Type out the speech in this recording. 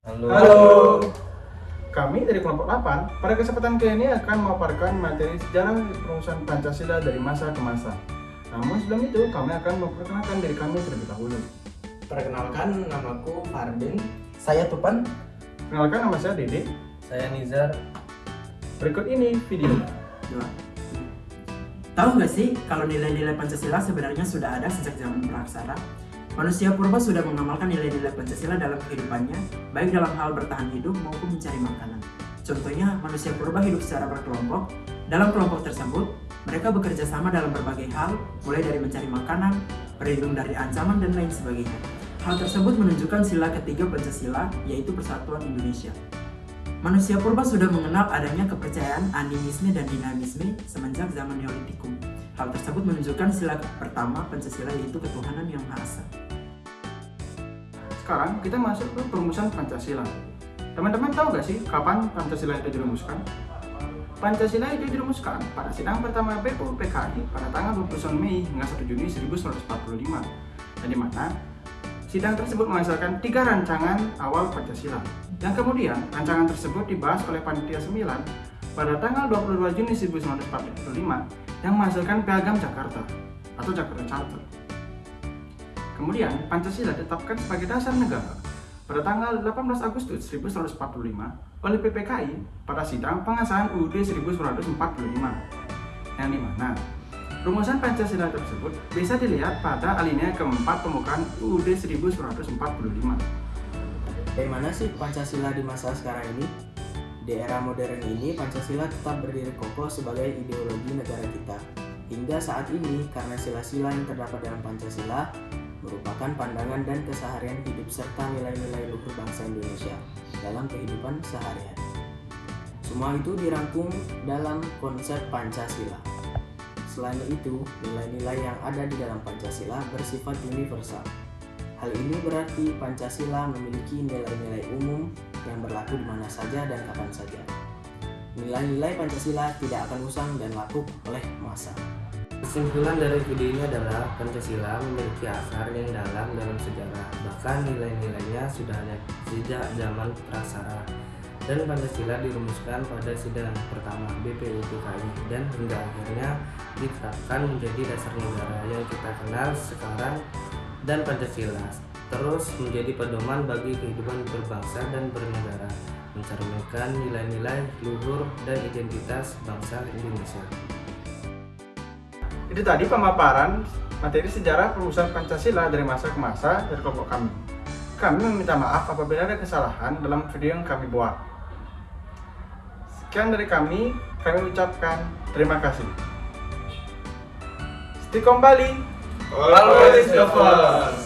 Halo. Halo. Kami dari kelompok 8 pada kesempatan kali ini akan memaparkan materi sejarah perumusan Pancasila dari masa ke masa. Namun sebelum itu kami akan memperkenalkan diri kami terlebih dahulu. Perkenalkan, namaku Fardin. Saya Tupan. Perkenalkan, nama saya Dede. Saya Nizar. Berikut ini video. Tahu nggak sih kalau nilai-nilai Pancasila sebenarnya sudah ada sejak zaman praksara? Manusia purba sudah mengamalkan nilai-nilai Pancasila dalam kehidupannya, baik dalam hal bertahan hidup maupun mencari makanan. Contohnya, manusia purba hidup secara berkelompok. Dalam kelompok tersebut, mereka bekerja sama dalam berbagai hal, mulai dari mencari makanan, berlindung dari ancaman, dan lain sebagainya. Hal tersebut menunjukkan sila ketiga Pancasila, yaitu Persatuan Indonesia. Manusia purba sudah mengenal adanya kepercayaan animisme dan dinamisme semenjak zaman Neolitikum. Hal tersebut menunjukkan sila pertama Pancasila, yaitu ketuhanan yang Maha Esa. Sekarang kita masuk ke perumusan Pancasila. Teman-teman tahu nggak sih kapan Pancasila itu dirumuskan? Pancasila itu dirumuskan pada sidang pertama BPU PKI pada tanggal 29 Mei hingga 1 Juni 1945, dan di mana sidang tersebut menghasilkan 3 rancangan awal Pancasila. Yang kemudian rancangan tersebut dibahas oleh Panitia 9 pada tanggal 22 Juni 1945 yang menghasilkan Piagam Jakarta atau Jakarta Charter. Kemudian Pancasila ditetapkan sebagai dasar negara pada tanggal 18 Agustus 1945 oleh PPKI pada sidang pengesahan UUD 1945, yang dimana rumusan Pancasila tersebut bisa dilihat pada alinea keempat pembukaan UUD 1945. Bagaimana sih Pancasila di masa sekarang ini? Di era modern ini, Pancasila tetap berdiri kokoh sebagai ideologi negara kita. Hingga saat ini, karena sila-sila yang terdapat dalam Pancasila merupakan pandangan dan keseharian hidup serta nilai-nilai luhur bangsa Indonesia dalam kehidupan sehari-hari. Semua itu dirangkum dalam konsep Pancasila. Selain itu, nilai-nilai yang ada di dalam Pancasila bersifat universal. Hal ini berarti Pancasila memiliki nilai-nilai umum yang berlaku di mana saja dan kapan saja. Nilai-nilai Pancasila tidak akan usang dan lapuk oleh masa. Kesimpulan dari video ini adalah Pancasila memiliki akar yang dalam sejarah. Bahkan nilai-nilainya sudah ada sejak zaman praksara. Dan Pancasila dirumuskan pada sidang pertama BPU PKI dan hingga akhirnya ditetapkan menjadi dasar negara yang kita kenal sekarang. Dan Pancasila terus menjadi pedoman bagi kehidupan berbangsa dan bernegara, mencerminkan nilai-nilai luhur dan identitas bangsa Indonesia. Itu tadi pemaparan materi sejarah perumusan Pancasila dari masa ke masa dari kelompok kami. Kami meminta maaf apabila ada kesalahan dalam video yang kami buat. Sekian dari kami ucapkan terima kasih. Stay kembali. Always the first.